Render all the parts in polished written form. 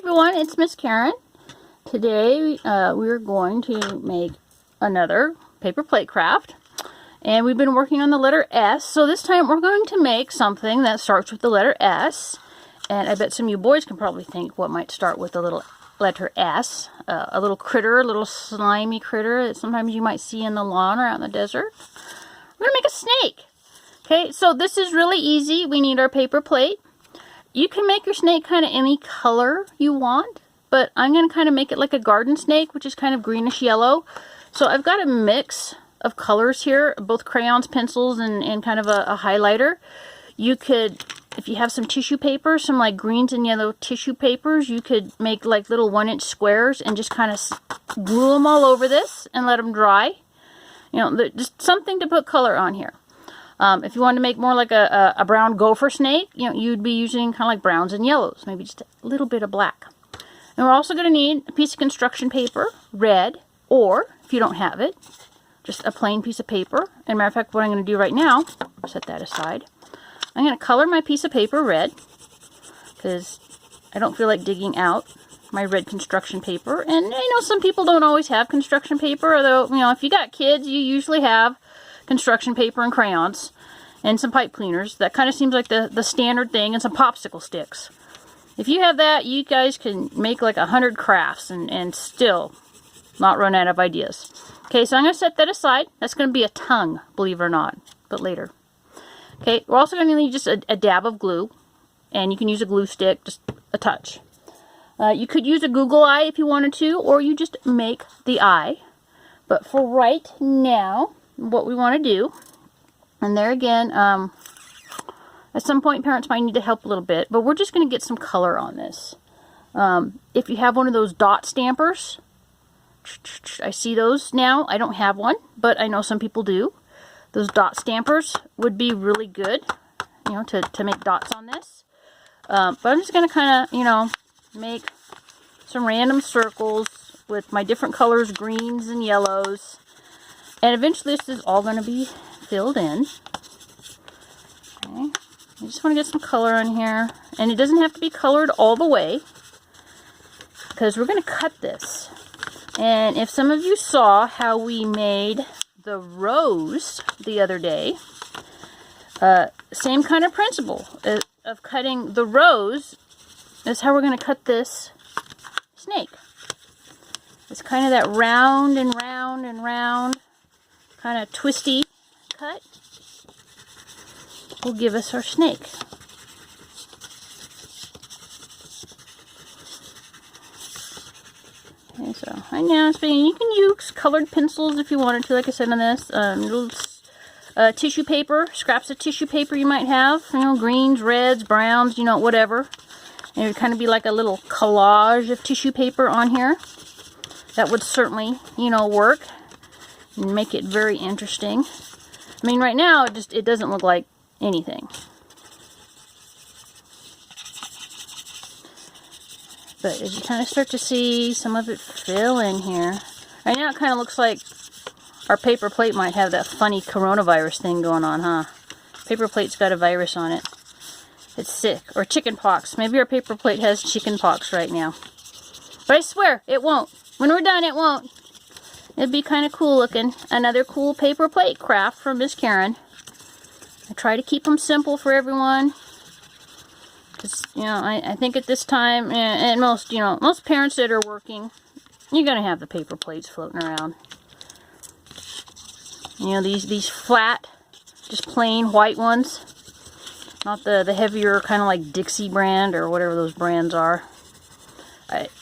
Everyone, it's Miss Karen. Today we're going to make another paper plate craft, and we've been working on the letter S. So this time we're going to make something that starts with the letter S, and I bet some of you boys can probably think what might start with the little letter S. A little critter, a little slimy critter that sometimes you might see in the lawn or out in the desert. We're going to make a snake. Okay, so this is really easy. We need our paper plate. You can make your snake kind of any color you want, but I'm going to kind of make it like a garden snake, which is kind of greenish yellow. So I've got a mix of colors here, both crayons, pencils, and kind of a highlighter. You could, if you have some tissue paper, some like greens and yellow tissue papers, you could make like little 1-inch squares and just kind of glue them all over this and let them dry. You know, just something to put color on here. If you wanted to make more like a brown gopher snake, you know, you'd be using kind of like browns and yellows, maybe just a little bit of black. And we're also going to need a piece of construction paper, red, or if you don't have it, just a plain piece of paper. And matter of fact, what I'm going to do right now, set that aside. I'm going to color my piece of paper red, because I don't feel like digging out my red construction paper. And I know some people don't always have construction paper, although, you know, if you got kids, you usually have construction paper and crayons and some pipe cleaners. That kind of seems like the standard thing, and some popsicle sticks. If you have that, you guys can make like 100 crafts and still not run out of ideas. Okay, so I'm going to set that aside. That's going to be a tongue, believe it or not, but later. Okay, we're also going to need just a dab of glue, and you can use a glue stick, just a touch. You could use a Google eye if you wanted to, or you just make the eye. But for right now, what we want to do, and there again, at some point parents might need to help a little bit, but we're just going to get some color on this. If you have one of those dot stampers, I see those now. I don't have one, but I know some people do. Those dot stampers would be really good, you know, to make dots on this. But I'm just going to kind of, you know, make some random circles with my different colors, greens and yellows. And eventually this is all going to be filled in. Okay. I just want to get some color in here. And it doesn't have to be colored all the way, because we're going to cut this. And if some of you saw how we made the rose the other day, same kind of principle of cutting the rose is how we're going to cut this snake. It's kind of that round and round and round, kind of twisty cut will give us our snake. Okay, so right now, you can use colored pencils if you wanted to, like I said on this. Little tissue paper, scraps of tissue paper you might have, you know, greens, reds, browns, you know, whatever. And it would kind of be like a little collage of tissue paper on here. That would certainly, you know, work and make it very interesting. I mean, right now it doesn't look like anything. But as you kind of start to see some of it fill in here, right now it kind of looks like our paper plate might have that funny coronavirus thing going on, huh? Paper plate's got a virus on it. It's sick. Or chicken pox. Maybe our paper plate has chicken pox right now. But I swear, it won't. When we're done, it won't. It'd be kind of cool looking. Another cool paper plate craft from Miss Karen. I try to keep them simple for everyone. Because, you know, I think at this time, and most, you know, most parents that are working, you're going to have the paper plates floating around. You know, these flat, just plain white ones. Not the heavier kind of like Dixie brand or whatever those brands are.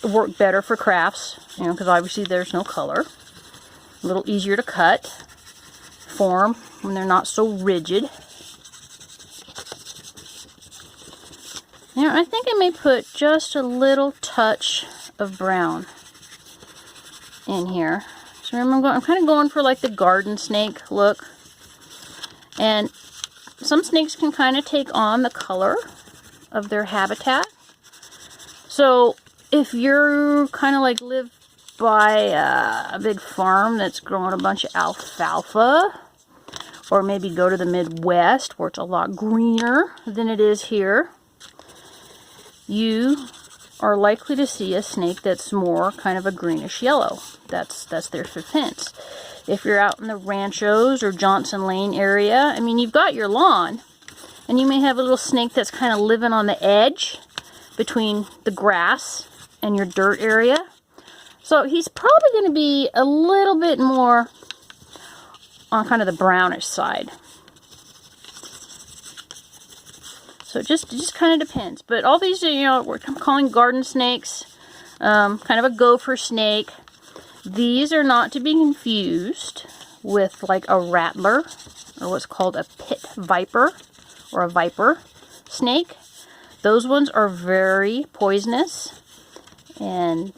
Work better for crafts, you know, because obviously there's no color. A little easier to cut, form when they're not so rigid. You know, I think I may put just a little touch of brown in here. So remember, I'm kind of going for like the garden snake look. And some snakes can kind of take on the color of their habitat. So if you're kind of like live by a big farm that's growing a bunch of alfalfa, or maybe go to the Midwest where it's a lot greener than it is here, you are likely to see a snake that's more kind of a greenish yellow. That's their fifth hint. If you're out in the Ranchos or Johnson Lane area, I mean, you've got your lawn, and you may have a little snake that's kind of living on the edge between the grass and your dirt area. So he's probably going to be a little bit more on kind of the brownish side. So it just kind of depends. But all these, you know, we're calling garden snakes, kind of a gopher snake. These are not to be confused with like a rattler or what's called a pit viper or a viper snake. Those ones are very poisonous and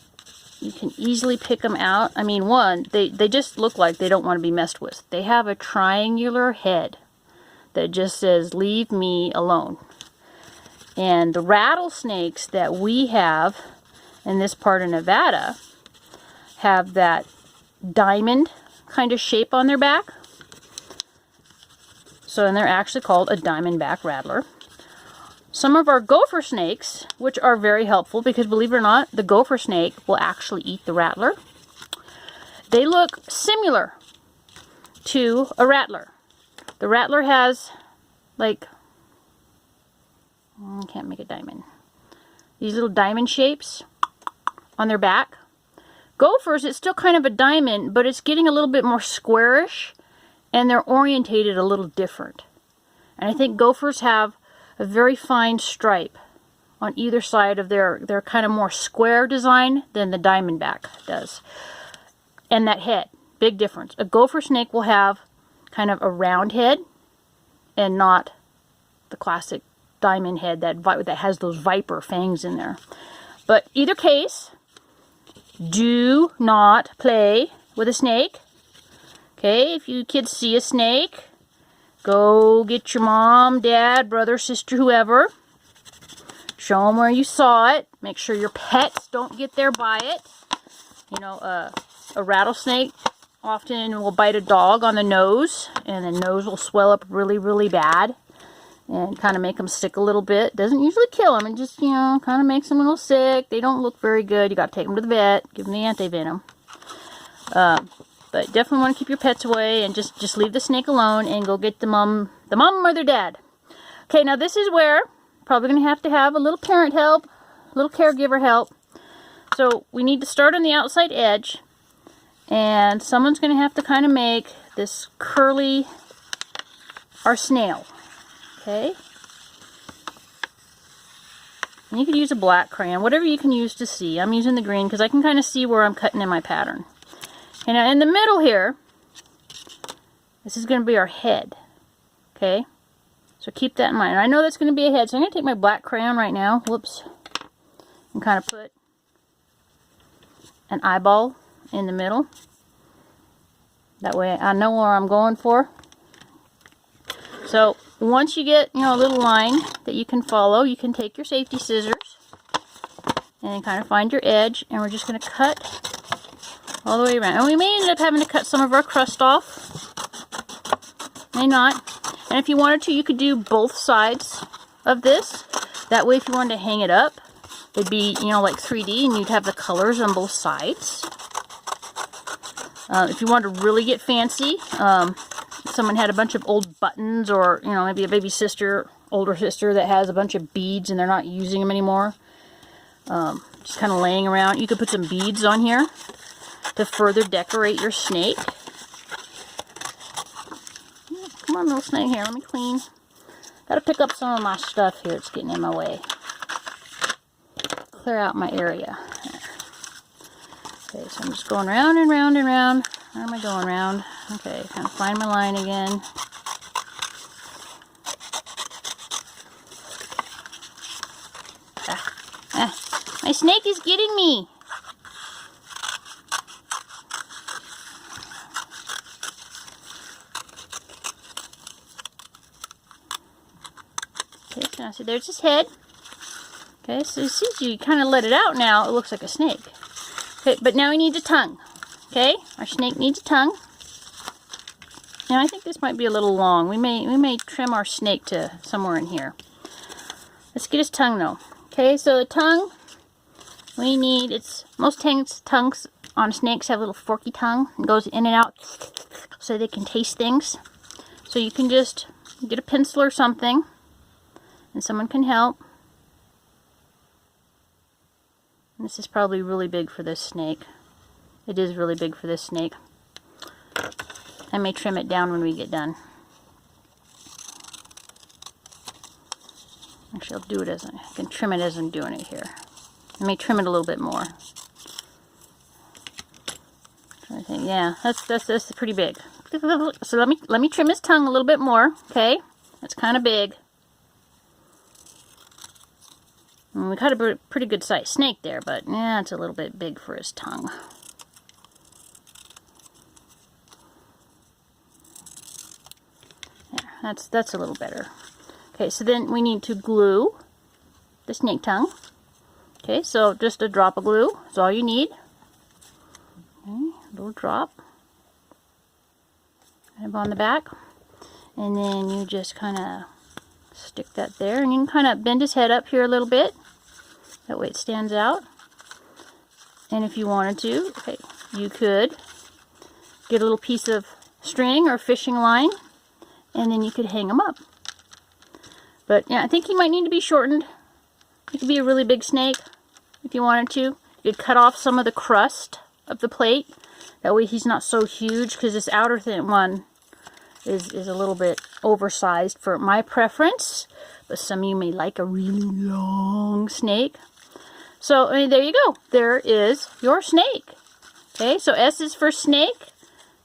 you can easily pick them out. I mean, one, they just look like they don't want to be messed with. They have a triangular head that just says, "Leave me alone." And the rattlesnakes that we have in this part of Nevada have that diamond kind of shape on their back. So, and they're actually called a diamondback rattler. Some of our gopher snakes, which are very helpful because, believe it or not, the gopher snake will actually eat the rattler. They look similar to a rattler. The rattler has, like, I can't make a diamond. These little diamond shapes on their back. Gophers, it's still kind of a diamond, but it's getting a little bit more squarish, and they're orientated a little different. And I think gophers have a very fine stripe on either side of their kind of more square design than the diamondback does. And that head, big difference. A gopher snake will have kind of a round head and not the classic diamond head that has those viper fangs in there. But either case, do not play with a snake. Okay, if you kids see a snake, go get your mom, dad, brother, sister, whoever. Show them where you saw it. Make sure your pets don't get there by it. You know, a rattlesnake often will bite a dog on the nose, and the nose will swell up really, really bad and kind of make them sick a little bit. Doesn't usually kill them, and just, you know, kind of makes them a little sick. They don't look very good. You got to take them to the vet, give them the antivenom. But definitely want to keep your pets away and just leave the snake alone and go get the mom or their dad. Okay, now this is where probably going to have a little parent help, a little caregiver help. So we need to start on the outside edge, and someone's going to have to kind of make this curly, our snail. Okay. And you could use a black crayon, whatever you can use to see. I'm using the green because I can kind of see where I'm cutting in my pattern. And now in the middle here, this is going to be our head. Okay? So keep that in mind. And I know that's going to be a head, so I'm going to take my black crayon right now. Whoops. And kind of put an eyeball in the middle. That way I know where I'm going for. So once you get, you know, a little line that you can follow, you can take your safety scissors and kind of find your edge, and we're just going to cut all the way around. And we may end up having to cut some of our crust off. May not. And if you wanted to, you could do both sides of this. That way, if you wanted to hang it up, it'd be, you know, like 3D, and you'd have the colors on both sides. If you wanted to really get fancy, someone had a bunch of old buttons, or, you know, maybe a baby sister, older sister that has a bunch of beads and they're not using them anymore. Just kind of laying around. You could put some beads on here to further decorate your snake. Come on, little snake, here, let me clean. Gotta pick up some of my stuff here, it's getting in my way. Clear out my area. Okay, so I'm just going round and round and round. Where am I going round? Okay, kind of find my line again. My snake is getting me. Okay, so now see, there's his head. Okay, so since you kind of let it out now, it looks like a snake. Okay, but now we need a tongue. Okay, our snake needs a tongue. Now I think this might be a little long. We may trim our snake to somewhere in here. Let's get his tongue though. Okay, so the tongue, we need, most tongues on snakes have a little forky tongue and goes in and out so they can taste things. So you can just get a pencil or something and someone can help. And this is probably really big for this snake. It is really big for this snake. I may trim it down when we get done. Actually, I'll do it I can trim it as I'm doing it here. I may trim it a little bit more. I think, yeah, that's pretty big. So let me trim his tongue a little bit more. Okay, that's kind of big. And we got a pretty good sized snake there, but yeah, it's a little bit big for his tongue. Yeah, that's a little better. Okay, so then we need to glue the snake tongue. Okay, so just a drop of glue is all you need. Okay, a little drop. Kind of on the back. And then you just kind of stick that there. And you can kind of bend his head up here a little bit. That way it stands out. And if you wanted to, okay, you could get a little piece of string or fishing line. And then you could hang him up. But yeah, I think he might need to be shortened. He could be a really big snake if you wanted to. You could cut off some of the crust of the plate. That way he's not so huge, because this outer thin one is a little bit oversized for my preference. But some of you may like a really long snake. So I mean, there you go. There is your snake. Okay, so S is for snake.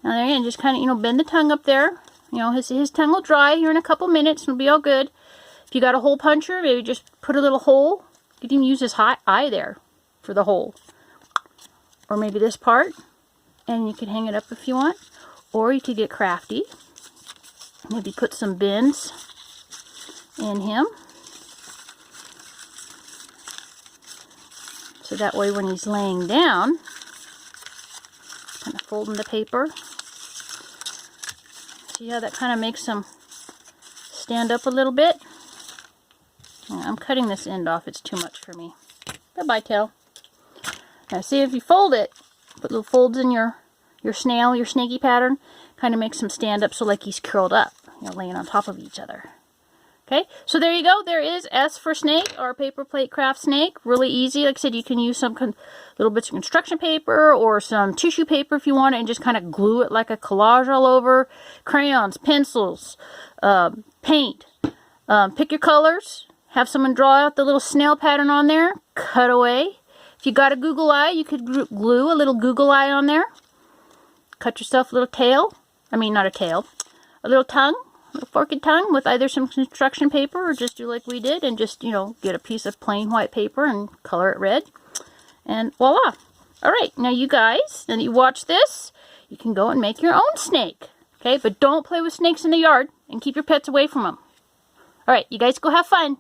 Now there again, just kind of, bend the tongue up there. His tongue will dry here in a couple minutes and it'll be all good. If you got a hole puncher, maybe just put a little hole. You could even use his eye there for the hole. Or maybe this part. And you can hang it up if you want. Or you could get crafty. Maybe put some bends in him. So that way when he's laying down, kind of folding the paper. See how that kind of makes him stand up a little bit? I'm cutting this end off. It's too much for me. Bye-bye, tail. Now see, if you fold it, put little folds in your snail, your snaky pattern, kind of makes him stand up so like he's curled up, laying on top of each other. Okay, so there you go. There is S for snake, our paper plate craft snake. Really easy. Like I said, you can use some little bits of construction paper or some tissue paper if you want it, and just kind of glue it like a collage all over. Crayons, pencils, paint. Pick your colors. Have someone draw out the little snail pattern on there. Cut away. If you got a Google eye, you could glue a little Google eye on there. Cut yourself a little tail. I mean, not a tail. A little tongue. A forked tongue with either some construction paper or just do like we did and just, get a piece of plain white paper and color it red. And voila. Alright, now you guys, now that you watch this, you can go and make your own snake. Okay, but don't play with snakes in the yard and keep your pets away from them. Alright, you guys go have fun.